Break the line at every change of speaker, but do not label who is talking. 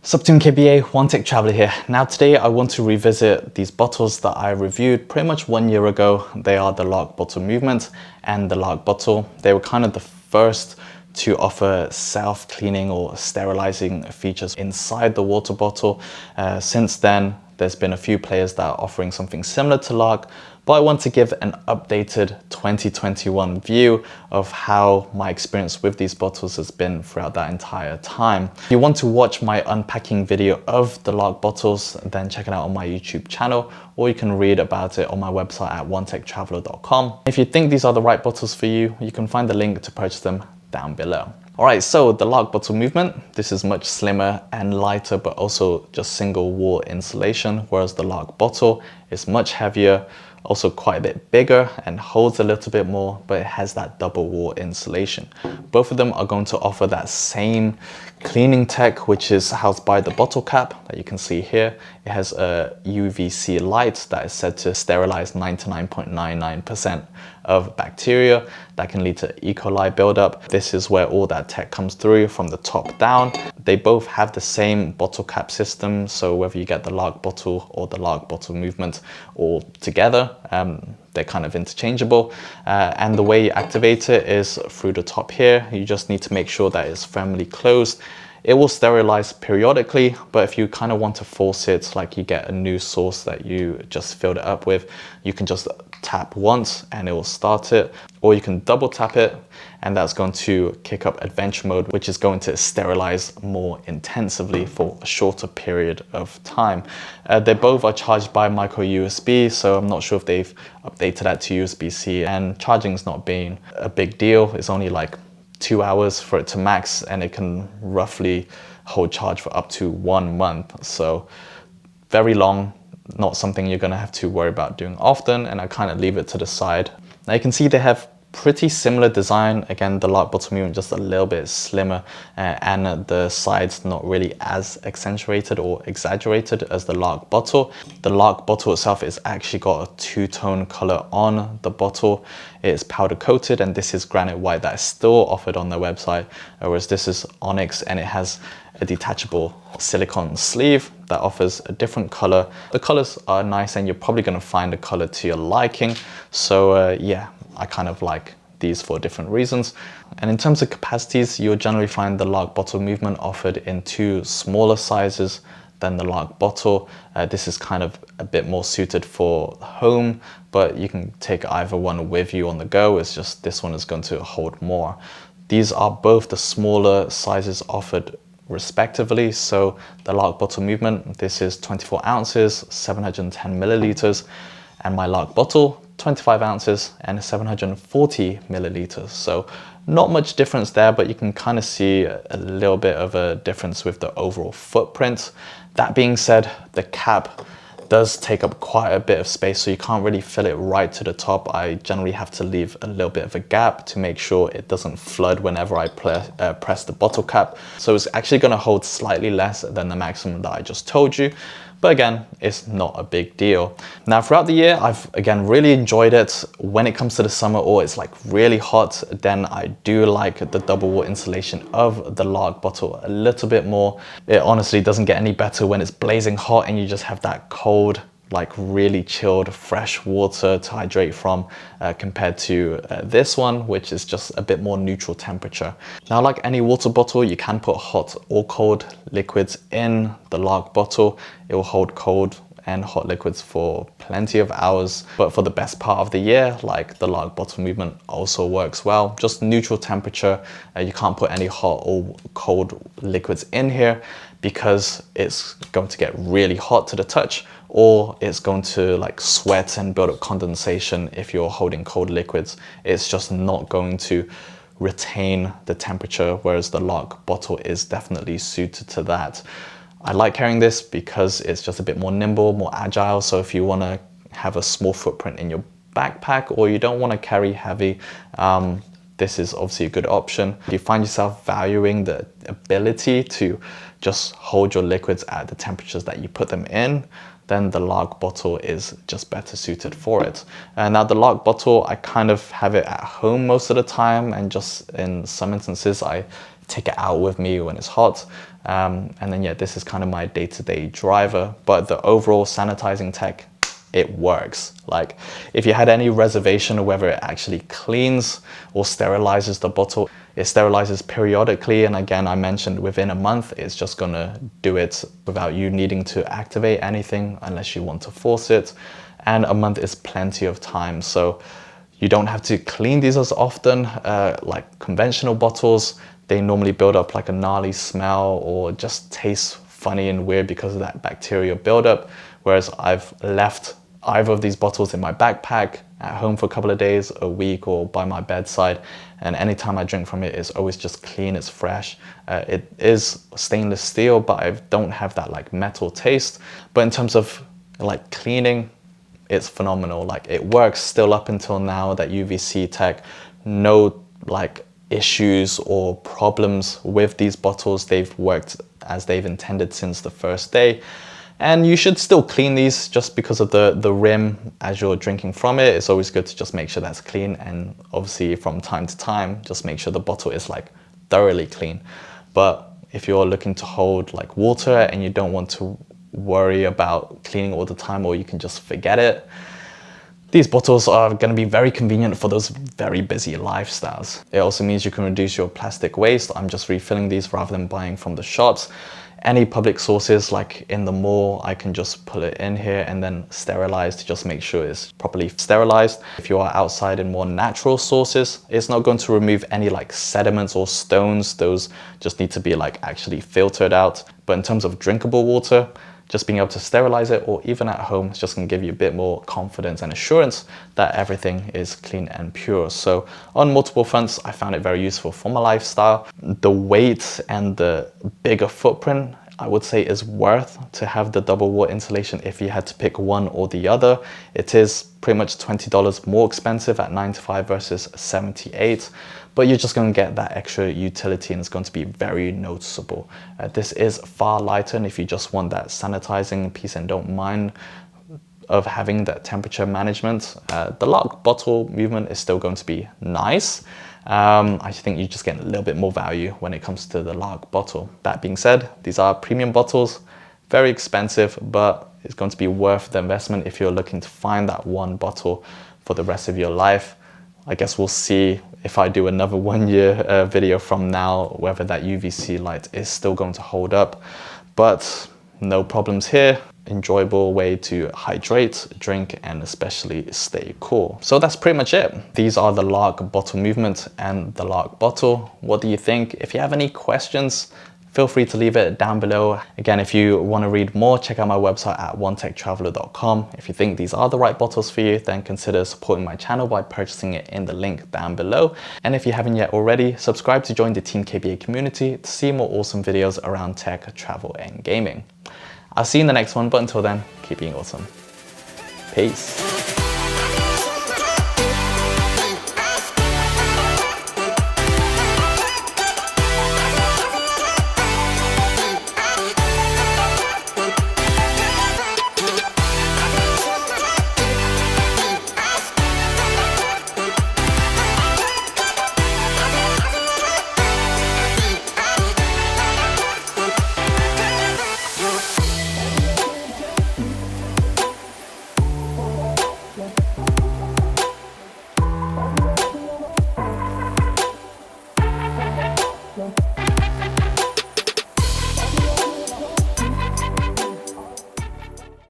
Sup Team KBA, One Tech Traveler here. Now today I want to revisit these bottles that I reviewed pretty much 1 year ago. They are the LARQ bottle movement and the LARQ bottle. They were kind of the first to offer self-cleaning or sterilizing features inside the water bottle. Since then, there's been a few players that are offering something similar to LARQ, but I want to give an updated 2021 view of how my experience with these bottles has been throughout that entire time. If you want to watch my unpacking video of the LARQ bottles, then check it out on my YouTube channel, or you can read about it on my website at onetechtraveler.com. If you think these are the right bottles for you, you can find the link to purchase them down below. Alright, so the LARQ bottle movement, this is much slimmer and lighter, but also just single wall insulation, whereas the LARQ bottle is much heavier, also quite a bit bigger and holds a little bit more, but it has that double wall insulation. Both of them are going to offer that same cleaning tech, which is housed by the bottle cap that you can see here. It has a UVC light that is said to sterilize 99.99% of bacteria that can lead to E. coli buildup. This is where all that tech comes through from the top down. They both have the same bottle cap system, so whether you get the LARQ bottle or the LARQ bottle movement all together, they're kind of interchangeable. And the way you activate it is through the top here. You just need to make sure that it's firmly closed. It will sterilize periodically, but if you kind of want to force it, like you get a new source that you just filled it up with, you can just tap once and it will start it, or you can double tap it and that's going to kick up adventure mode, which is going to sterilize more intensively for a shorter period of time. They both are charged by micro USB, so I'm not sure if they've updated that to USB-C, and charging's not being a big deal. It's only like 2 hours for it to max, and it can roughly hold charge for up to 1 month. So very long, not something you're gonna have to worry about doing often, and I kind of leave it to the side. Now you can see they have pretty similar design. Again, the LARQ bottle movement just a little bit slimmer, and the sides not really as accentuated or exaggerated as the LARQ bottle. The LARQ bottle itself is actually got a two-tone color on the bottle. It's powder coated, and this is granite white that is still offered on their website, whereas this is onyx, and it has a detachable silicone sleeve that offers a different color. The colors are nice, and you're probably going to find a color to your liking. So yeah, I kind of like these for different reasons. And in terms of capacities, you'll generally find the LARQ bottle movement offered in two smaller sizes than the LARQ bottle. This is kind of a bit more suited for home, but you can take either one with you on the go. It's just this one is going to hold more. These are both the smaller sizes offered respectively. So the LARQ bottle movement, this is 24 ounces, 710 milliliters, and my LARQ bottle, 25 ounces and 740 milliliters. So not much difference there, but you can kind of see a little bit of a difference with the overall footprint. That being said, the cap does take up quite a bit of space, so you can't really fill it right to the top. I generally have to leave a little bit of a gap to make sure it doesn't flood whenever I press the bottle cap. So it's actually going to hold slightly less than the maximum that I just told you. But again, it's not a big deal. Now, throughout the year, I've again really enjoyed it. When it comes to the summer or it's like really hot, then I do like the double wall insulation of the LARQ bottle a little bit more. It honestly doesn't get any better when it's blazing hot and you just have that cold, like really chilled fresh water to hydrate from, compared to this one, which is just a bit more neutral temperature. Now, like any water bottle, you can put hot or cold liquids in the LARQ bottle. It will hold cold and hot liquids for plenty of hours, but for the best part of the year, like the LARQ bottle movement also works well. Just neutral temperature. You can't put any hot or cold liquids in here because it's going to get really hot to the touch, or it's going to like sweat and build up condensation if you're holding cold liquids. It's just not going to retain the temperature, whereas the LARQ bottle is definitely suited to that. I like carrying this because it's just a bit more nimble, more agile. So if you want to have a small footprint in your backpack, or you don't want to carry heavy, this is obviously a good option. If you find yourself valuing the ability to just hold your liquids at the temperatures that you put them in, then the LARQ bottle is just better suited for it. Now the LARQ bottle, I kind of have it at home most of the time, and just in some instances I take it out with me when it's hot. And then yeah, this is kind of my day-to-day driver, but the overall sanitizing tech, it works. Like if you had any reservation of whether it actually cleans or sterilizes the bottle, it sterilizes periodically. And again, I mentioned within a month, it's just gonna do it without you needing to activate anything unless you want to force it. And a month is plenty of time. So you don't have to clean these as often. Like conventional bottles, they normally build up like a gnarly smell or just taste funny and weird because of that bacteria buildup. Whereas I've left either of these bottles in my backpack, at home for a couple of days, a week, or by my bedside. And anytime I drink from it, it's always just clean, it's fresh. It is stainless steel, but I don't have that like metal taste. But in terms of like cleaning, it's phenomenal. Like it works still up until now, that UVC tech, no like issues or problems with these bottles. They've worked as they've intended since the first day. And you should still clean these just because of the rim as you're drinking from it. It's always good to just make sure that's clean. And obviously from time to time, just make sure the bottle is like thoroughly clean. But if you're looking to hold like water and you don't want to worry about cleaning all the time, or you can just forget it, these bottles are going to be very convenient for those very busy lifestyles. It also means you can reduce your plastic waste. I'm just refilling these rather than buying from the shops. Any public sources like in the mall, I can just put it in here and then sterilize to just make sure it's properly sterilized. If you are outside in more natural sources, it's not going to remove any like sediments or stones. Those just need to be like actually filtered out. But in terms of drinkable water, just being able to sterilize it, or even at home, it's just gonna give you a bit more confidence and assurance that everything is clean and pure. So on multiple fronts, I found it very useful for my lifestyle. The weight and the bigger footprint, I would say, is worth to have the double wall insulation if you had to pick one or the other. It is pretty much $20 more expensive at $95 versus $78. But you're just going to get that extra utility and it's going to be very noticeable. This is far lighter, and if you just want that sanitizing piece and don't mind of having that temperature management, the LARQ bottle movement is still going to be nice. I think you just get a little bit more value when it comes to the LARQ bottle. That being said, these are premium bottles, very expensive, but it's going to be worth the investment if you're looking to find that one bottle for the rest of your life. I guess we'll see if I do another 1 year video from now, whether that UVC light is still going to hold up. But no problems here. Enjoyable way to hydrate, drink, and especially stay cool. So that's pretty much it. These are the LARQ bottle movement and the LARQ bottle. What do you think? If you have any questions, feel free to leave it down below. Again, if you want to read more, check out my website at onetechtraveler.com. If you think these are the right bottles for you, then consider supporting my channel by purchasing it in the link down below. And if you haven't yet already, subscribe to join the Team KBA community to see more awesome videos around tech, travel, and gaming. I'll see you in the next one, but until then, keep being awesome. Peace.